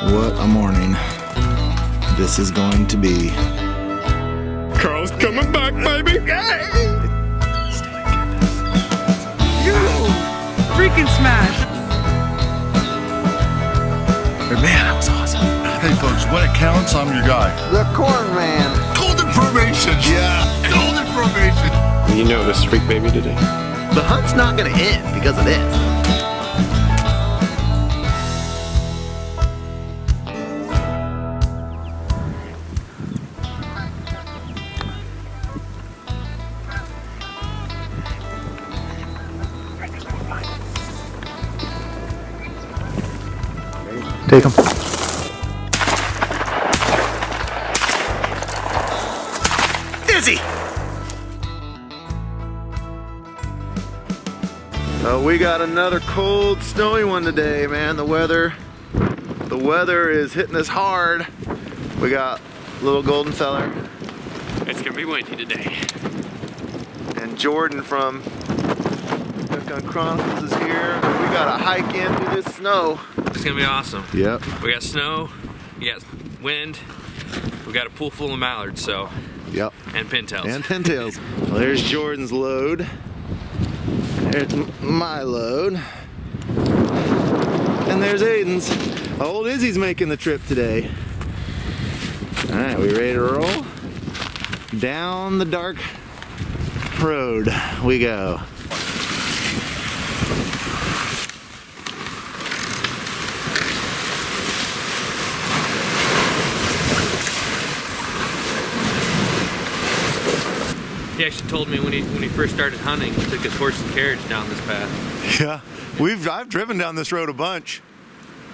What a morning this is going to be. Carl's coming back, baby! You freaking smash! Man, that was awesome. Hey folks, when it counts, I'm your guy. The corn man. Golden formation! Yeah! Golden formation! You know this freak baby today. The hunt's not gonna end because of this. Take him. Izzy! We got another cold, snowy one today, man. The weather is hitting us hard. We got little golden feller. It's gonna be windy today. And Jordan from Duck Gun Chronicles is here. We got a hike in through this snow. It's gonna be awesome. Yep. We got snow, we got wind, we got a pool full of mallards, so. Yep. And pintails. And pintails. Well, there's Jordan's load. There's my load. And there's Aden's. Old Izzy's making the trip today. All right, we ready to roll? Down the dark road we go. He actually told me when he first started hunting, he took his horse and carriage down this path. Yeah, I've driven down this road a bunch.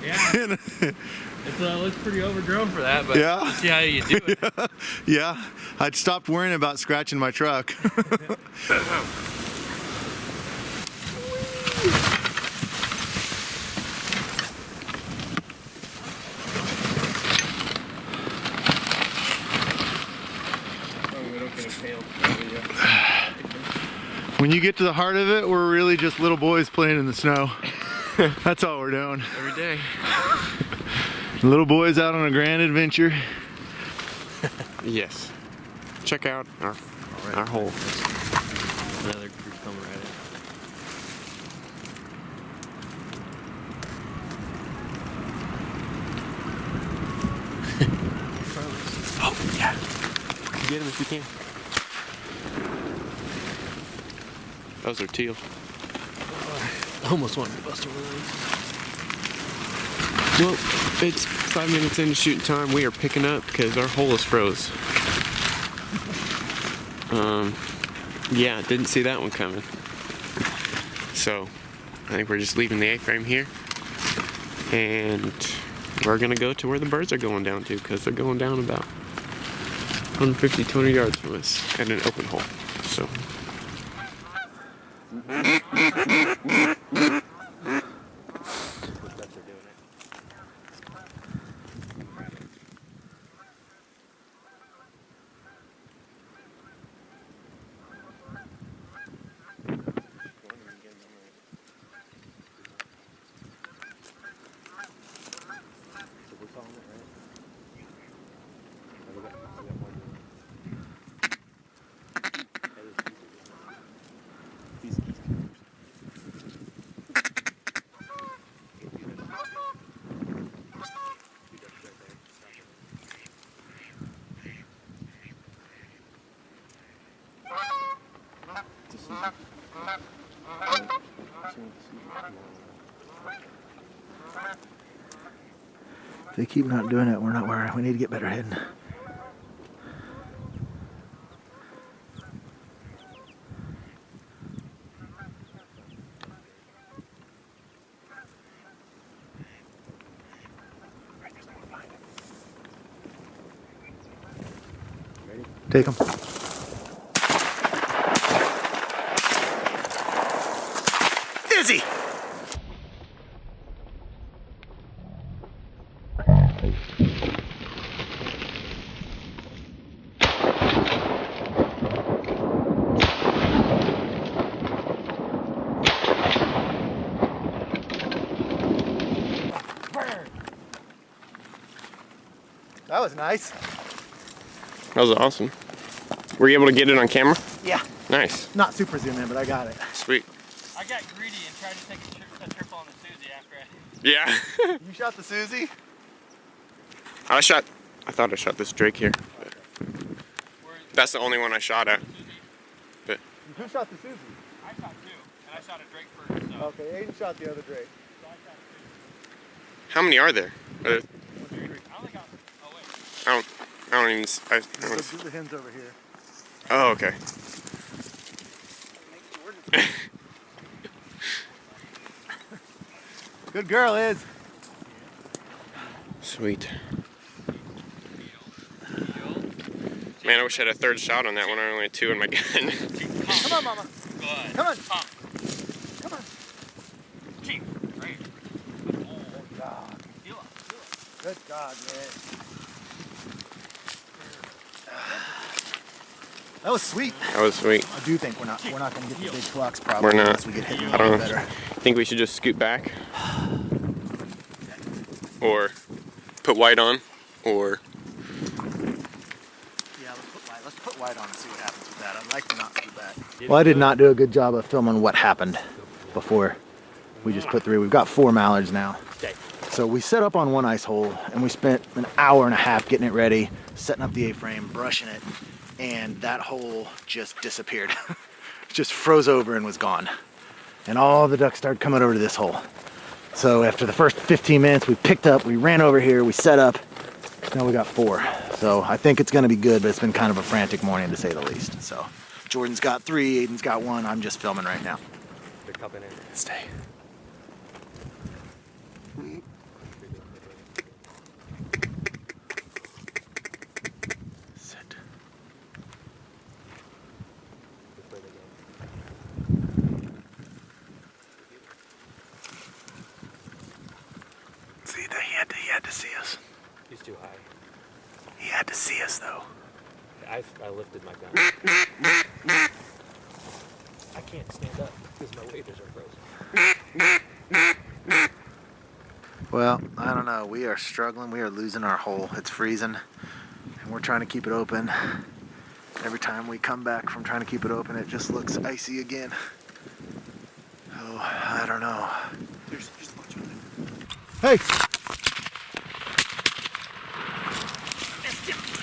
Yeah. It looks pretty overgrown for that, but yeah. let's see how you do it. Yeah, I'd stopped worrying about scratching my truck. When you get to the heart of it, we're really just little boys playing in the snow. That's all we're doing. Every day. Little boys out on a grand adventure. Yes. Check out our hole. Another crew coming right in. Oh, yeah. Get him if you can. Those are teal. I almost wanted to bust over those. Well, it's 5 minutes into shooting time. We are picking up because our hole is froze. Yeah, didn't see that one coming. So, I think we're just leaving the A-frame here. And we're gonna go to where the birds are going down to because they're going down about 150, 200 yards from us at an open hole. So. If they keep not doing it, we're not where we need to get better hidden. Take them. Izzy! That was nice. That was awesome. Were you able to get it on camera? Yeah. Nice. Not super zoom in, but I got it. Sweet. I got greedy and tried to take a triple on the Susie after I... Yeah. You shot the Susie? I thought I shot this drake here. But that's the only one I shot at. But Who shot the Susie? I shot two, and I shot a drake first, so... Okay, Aden shot the other drake. how many are there? I only got... Oh, wait. I don't even. The hens over here. Oh, okay. Good girl, Iz. Sweet. Man, I wish I had a third shot on that one. I only had two in my gun. Come on, Mama. Good. Come on. Pump. Come on. Keep. Great. Good God. Heel up. Good God, man. That was sweet. That was sweet. I do think we're not gonna get the big flux probably We're not. unless we get hit a I don't little know. better. I think we should just scoot back, or put white on, or Yeah, let's put white on and see what happens with that. I'd like to not do that. Well, I did not do a good job of filming what happened before we just put through. We've got 4 mallards now. So we set up on one ice hole and we spent an hour and a half getting it ready, setting up the A-frame, brushing it, and that hole just disappeared. Just froze over and was gone. And all the ducks started coming over to this hole. So after the first 15 minutes, we picked up, we ran over here, we set up. Now we got 4. So I think it's gonna be good, but it's been kind of a frantic morning to say the least. So Jordan's got 3, Aiden's got 1. I'm just filming right now. They're coming in. Stay. Sit. See, he had to see us. He's too high. He had to see us though. I lifted my gun. I can't stand up because my waders are frozen. Well, I don't know. We are struggling. We are losing our hole. It's freezing, and we're trying to keep it open. Every time we come back from trying to keep it open, it just looks icy again. Oh, I don't know. There's lots of it. Hey!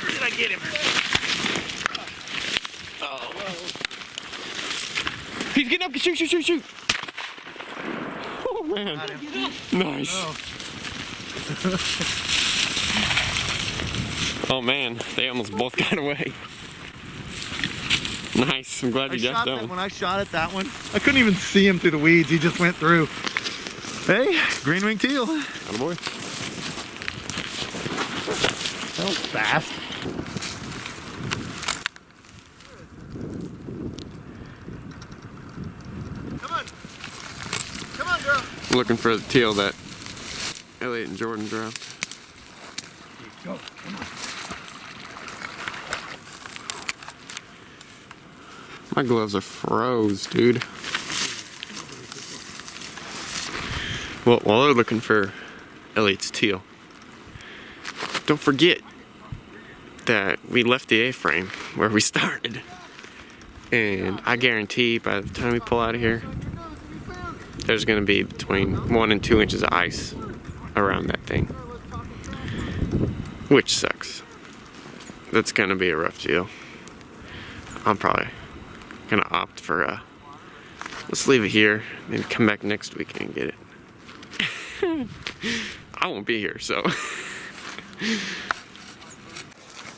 Where did I get him? oh, he's getting up! Shoot! Shoot! Shoot! Shoot! Oh man! Nice. Oh man, they almost both got away. Nice. I'm glad you got that one. When I shot at that one, I couldn't even see him through the weeds. He just went through. Hey, green wing teal. Attaboy. That was fast. Come on, girl. Looking for the teal that Elliott and Jordan dropped. Go. Come on. My gloves are froze, dude. Well, while they're looking for Elliott's teal, don't forget that we left the A-frame where we started. And I guarantee by the time we pull out of here, there's gonna be between 1 and 2 inches of ice around that thing. Which sucks. That's gonna be a rough deal. I'm probably gonna opt for let's leave it here and come back next week and get it. I won't be here, so.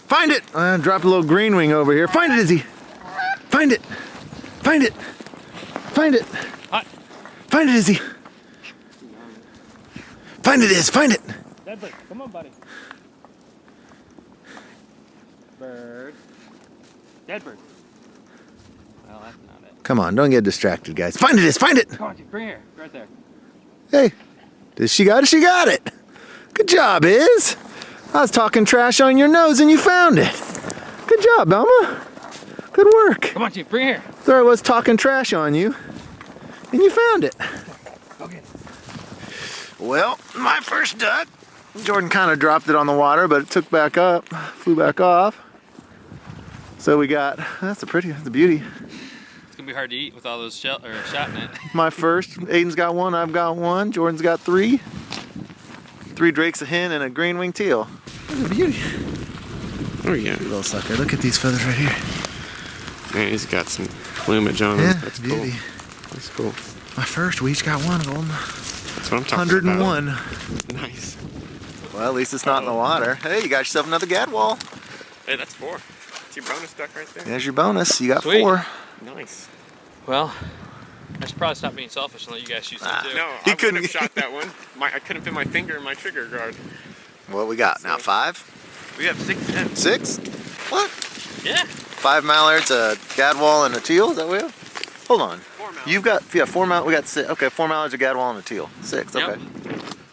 Find it! Dropped a little green wing over here. Find it, Izzy! Find it! Find it! Find it! Find it, Izzy! Find it, Iz! Find it! Deadbird, come on, buddy. Bird. Deadbird. Well, that's not it. Come on, don't get distracted, guys. Find it, Iz! Find it! Come on, bring here. Right there. Hey, did she got it? She got it! Good job, Iz! I was talking trash on your nose and you found it. Good job, Elma. Good work. Come on, Chief, bring here. There I was talking trash on you and you found it. Okay. Well, my first duck Jordan kind of dropped it on the water, but it took back up, flew back off. So we got, that's a beauty. It's gonna be hard to eat with all those shot in it. My first, Aiden's got one, I've got one, Jordan's got 3. 3 drakes, a hen, and a green winged teal. That's a beauty. Oh yeah. Little sucker, look at these feathers right here. Man, he's got some plumage on him. Yeah, That's beauty. cool. That's cool. My first, we each got one of them. That's what I'm talking 101. about. Nice. Well, at least it's not in the water. Hey, you got yourself another gadwall. Hey, that's 4. That's your bonus duck right there. There's your bonus. You got Sweet. 4. Nice. Well, I should probably stop being selfish and let you guys shoot some too. No, He I couldn't couldn't have get- shot that one. I couldn't fit my finger in my trigger guard. What we got now? 5? We have 6 hens. 6? What? Yeah. 5 mallards, a gadwall, and a teal. Is that what we have? Hold on. 4 mallards. You've got 4 mallards. We got 6. Okay, 4 mallards, a gadwall, and a teal. 6. Yep. Okay.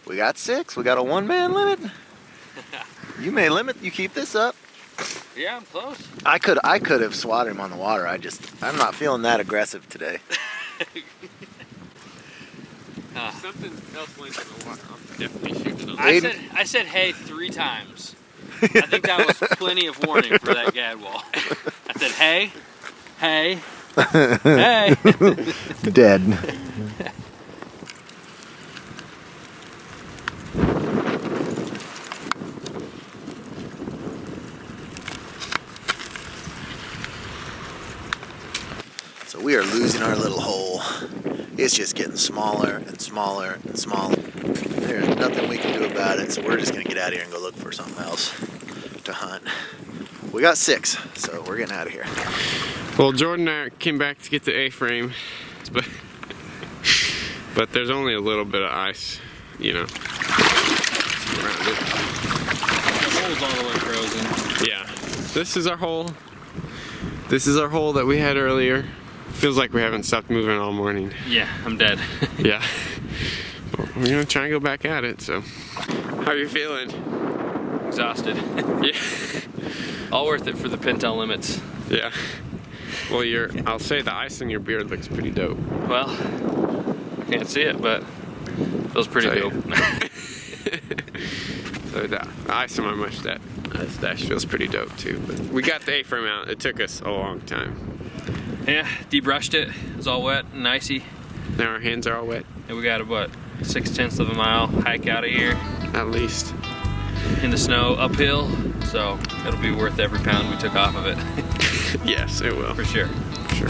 We got 6. We got a 1-man limit. You may limit. You keep this up. Yeah, I'm close. I could have swatted him on the water. I'm not feeling that aggressive today. Something else went in the water. I'm definitely shooting those. I said hey 3 times. I think that was plenty of warning for that gadwall. I said hey, hey, hey. Dead. So we are losing our little hole. It's just getting smaller and smaller and smaller. There's nothing we can do about it, so we're just gonna get out of here and go look for something else to hunt. We got 6, so we're getting out of here. Well, Jordan and I came back to get the A-frame, but there's only a little bit of ice, you know, around it. The hole's all the way frozen. Yeah, this is our hole. This is our hole that we had earlier. Feels like we haven't stopped moving all morning. Yeah, I'm dead. Yeah. Well, we're gonna try and go back at it, so. How are you feeling? Exhausted. Yeah. All worth it for the pintail limits. Yeah. Well, I'll say the ice on your beard looks pretty dope. Well, I can't see it, but it feels pretty Tell you. dope. So the ice on my mustache feels pretty dope too. But we got the A-frame out. It took us a long time. Yeah, debrushed it. It was all wet and icy. Now our hands are all wet. And we got a, what, 6/10 of a mile hike out of here At least. in the snow uphill. So it'll be worth every pound we took off of it. Yes, it will. For sure. Sure.